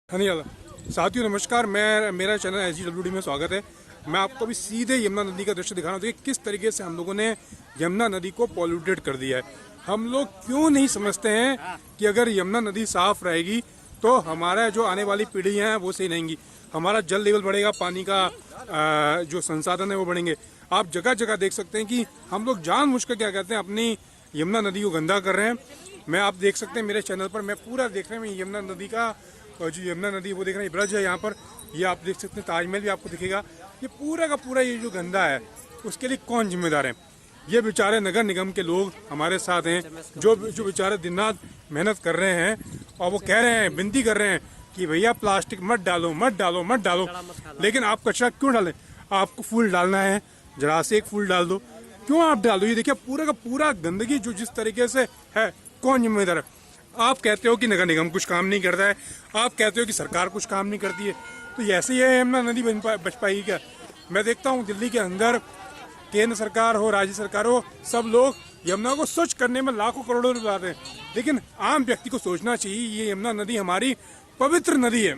हाँ नहीं साथियों नमस्कार, मेरा चैनल SGWD में स्वागत है। मैं आपको अभी सीधे यमुना नदी का दृश्य दिखाना चाहिए किस तरीके से हम लोगों ने यमुना नदी को पॉल्यूटेड कर दिया है। हम लोग क्यों नहीं समझते हैं कि अगर यमुना नदी साफ रहेगी तो हमारा जो आने वाली पीढ़ियाँ हैं वो सही रहेंगी, हमारा जल लेवल बढ़ेगा, पानी का जो संसाधन है वो बढ़ेंगे। आप जगह जगह देख सकते हैं कि हम लोग जानबूझकर क्या कहते हैं, अपनी यमुना नदी को गंदा कर रहे हैं। मैं आप देख सकते हैं मेरे चैनल पर, मैं पूरा देख रहे हैं यमुना नदी का, जो यमुना नदी वो देख रहे हैं, ब्रज है यहाँ पर, ये आप देख सकते हैं, ताजमहल भी आपको दिखेगा। ये पूरा का पूरा ये जो गंदा है उसके लिए कौन जिम्मेदार है? ये बेचारे नगर निगम के लोग हमारे साथ हैं, जो बेचारे दिन रात मेहनत कर रहे हैं और वो कह रहे हैं, विनती कर रहे हैं कि भैया प्लास्टिक मत डालो मत डालो मत डालो। लेकिन आप कचरा क्यों डालें? आपको फूल डालना है, जरा से एक फूल डाल दो, क्यों आप डाल दो? ये देखिए पूरा का पूरा गंदगी जो जिस तरीके से है, कौन जिम्मेदार है? आप कहते हो कि नगर निगम कुछ काम नहीं करता है, आप कहते हो कि सरकार कुछ काम नहीं करती है, तो ऐसे ही यमुना नदी बच पाएगी क्या? मैं देखता हूँ दिल्ली के अंदर केंद्र सरकार हो, राज्य सरकार हो, सब लोग यमुना को स्वच्छ करने में लाखों करोड़ों रुपए लगाते हैं। लेकिन आम व्यक्ति को सोचना चाहिए, ये यमुना नदी हमारी पवित्र नदी है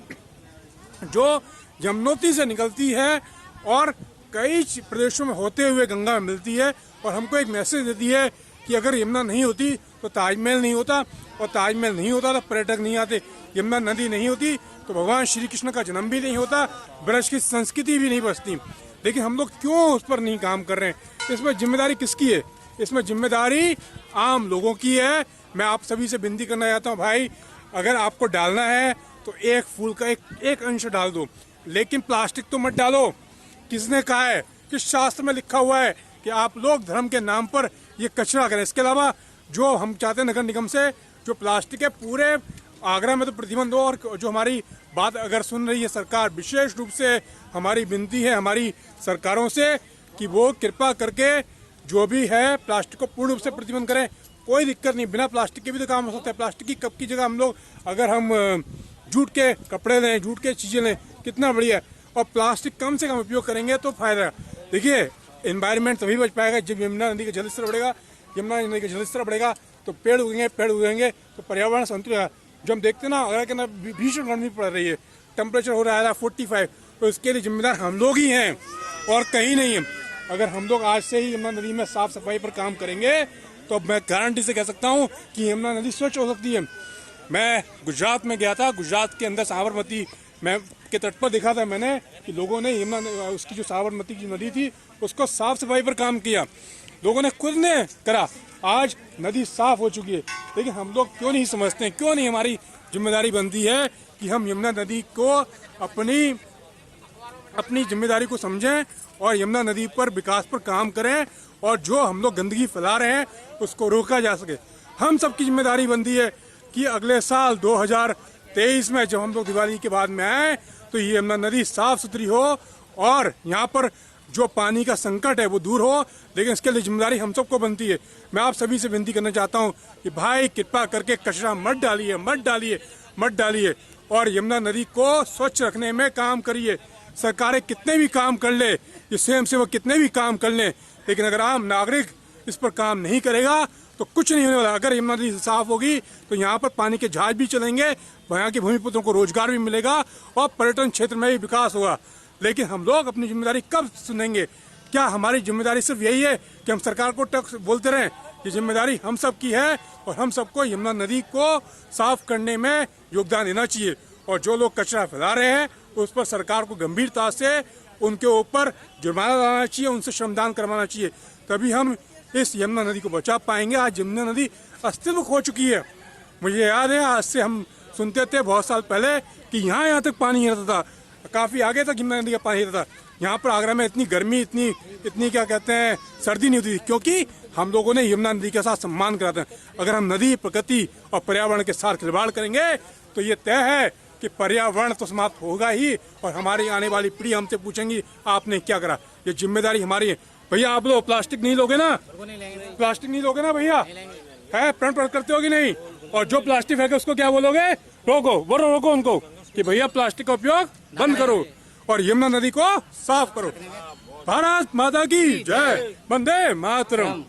जो यमुनोत्री से निकलती है और कई प्रदेशों में होते हुए गंगा में मिलती है, और हमको एक मैसेज देती है कि अगर यमुना नहीं होती तो ताजमहल नहीं होता, और ताजमहल नहीं होता तो पर्यटक नहीं आते, यमुना नदी नहीं होती तो भगवान श्री कृष्ण का जन्म भी नहीं होता, ब्रज की संस्कृति भी नहीं बचती। लेकिन हम लोग क्यों उस पर नहीं काम कर रहे हैं? इसमें जिम्मेदारी किसकी है? इसमें जिम्मेदारी आम लोगों की है। मैं आप सभी से विनती करना चाहता हूँ, भाई अगर आपको डालना है तो एक फूल का एक अंश डाल दो, लेकिन प्लास्टिक तो मत डालो। किसने कहा है? किस शास्त्र में लिखा हुआ है कि आप लोग धर्म के नाम पर ये कचरा करें? इसके अलावा जो हम चाहते हैं नगर निगम से, जो प्लास्टिक है पूरे आगरा में तो प्रतिबंध हो, और जो हमारी बात अगर सुन रही है सरकार, विशेष रूप से हमारी विनती है हमारी सरकारों से कि वो कृपा करके जो भी है प्लास्टिक को पूर्ण रूप से प्रतिबंध करें। कोई दिक्कत नहीं, बिना प्लास्टिक के भी तो काम हो सकता है। प्लास्टिक की कप की जगह हम लोग अगर हम जूट के कपड़े लें, जूट के चीज़ें लें, कितना बढ़िया है। और प्लास्टिक कम से कम उपयोग करेंगे तो फायदा है। देखिए एनवायरनमेंट तभी बच पाएगा जब यमुना नदी का जलस्तर बढ़ेगा, यमुना नदी का जलस्तर बढ़ेगा तो पेड़ उगेंगे तो पर्यावरण संतुलित है। जो हम देखते हैं ना, अगर कहना भीषण गर्मी पड़ रही है, टेम्परेचर हो रहा है 45, तो इसके लिए जिम्मेदार हम लोग ही हैं और कहीं नहीं है। अगर हम लोग आज से ही यमुना नदी में साफ सफाई पर काम करेंगे तो मैं गारंटी से कह सकता हूँ कि यमुना नदी स्वच्छ हो सकती है। मैं गुजरात में गया था, गुजरात के अंदर साबरमती मैं के तट पर देखा था मैंने कि लोगों ने यमुना उसकी जो साबरमती की नदी थी उसको साफ सफाई पर काम किया, लोगों ने खुद ने करा, आज नदी साफ हो चुकी है। लेकिन हम लोग क्यों नहीं समझते हैं, क्यों नहीं हमारी जिम्मेदारी बनती है कि हम यमुना नदी को अपनी जिम्मेदारी को समझें और यमुना नदी पर विकास पर काम करें, और जो हम लोग गंदगी फैला रहे हैं उसको रोका जा सके। हम सबकी जिम्मेदारी बनती है कि अगले साल 2023 में जब हम लोग दिवाली के बाद में आए तो ये यमुना नदी साफ सुथरी हो और यहाँ पर जो पानी का संकट है वो दूर हो। लेकिन इसके लिए जिम्मेदारी हम सबको बनती है। मैं आप सभी से विनती करना चाहता हूँ कि भाई कृपा करके कचरा मत डालिए मत डालिए मत डालिए, और यमुना नदी को स्वच्छ रखने में काम करिए। सरकारें कितने भी काम कर ले, ये स्वयं सेवक कितने भी काम कर लें, लेकिन अगर आम नागरिक इस पर काम नहीं करेगा तो कुछ नहीं होने वाला। अगर यमुना नदी साफ होगी तो यहाँ पर पानी के जहाज भी चलेंगे, यहाँ के भूमिपुत्रों को रोजगार भी मिलेगा और पर्यटन क्षेत्र में भी विकास होगा। लेकिन हम लोग अपनी जिम्मेदारी कब सुनेंगे? क्या हमारी जिम्मेदारी सिर्फ यही है कि हम सरकार को टक्स बोलते रहें? ये जिम्मेदारी हम सब की है और हम सबको यमुना नदी को साफ करने में योगदान देना चाहिए। और जो लोग कचरा फैला रहे हैं उस पर सरकार को गंभीरता से उनके ऊपर जुर्माना लगाना चाहिए, उनसे श्रमदान करवाना चाहिए, तभी हम इस यमुना नदी को बचा पाएंगे। आज यमुना नदी अस्तित्व खो चुकी है। मुझे याद है आज से हम सुनते थे बहुत साल पहले कि यहाँ तक पानी रहता था, काफ़ी आगे तक यमुना नदी का पानी रहता था। यहाँ पर आगरा में इतनी गर्मी, इतनी क्या कहते हैं सर्दी नहीं होती थी, क्योंकि हम लोगों ने यमुना नदी के साथ सम्मान करा था। अगर हम नदी, प्रकृति और पर्यावरण के साथ खिलवाड़ करेंगे तो ये तय है कि पर्यावरण तो समाप्त होगा ही, और हमारी आने वाली पीढ़ी हमसे पूछेंगी आपने क्या करा। ये जिम्मेदारी हमारी है। भैया आप लोग प्लास्टिक नहीं लोगे ना? प्लास्टिक नहीं लोगे ना भैया? है प्रण करते हो कि नहीं? और जो प्लास्टिक है उसको क्या बोलोगे? रोको, वो रोको उनको कि भैया प्लास्टिक का उपयोग बंद करो और यमुना नदी को साफ करो। भारत माता की जय, वंदे मातरम।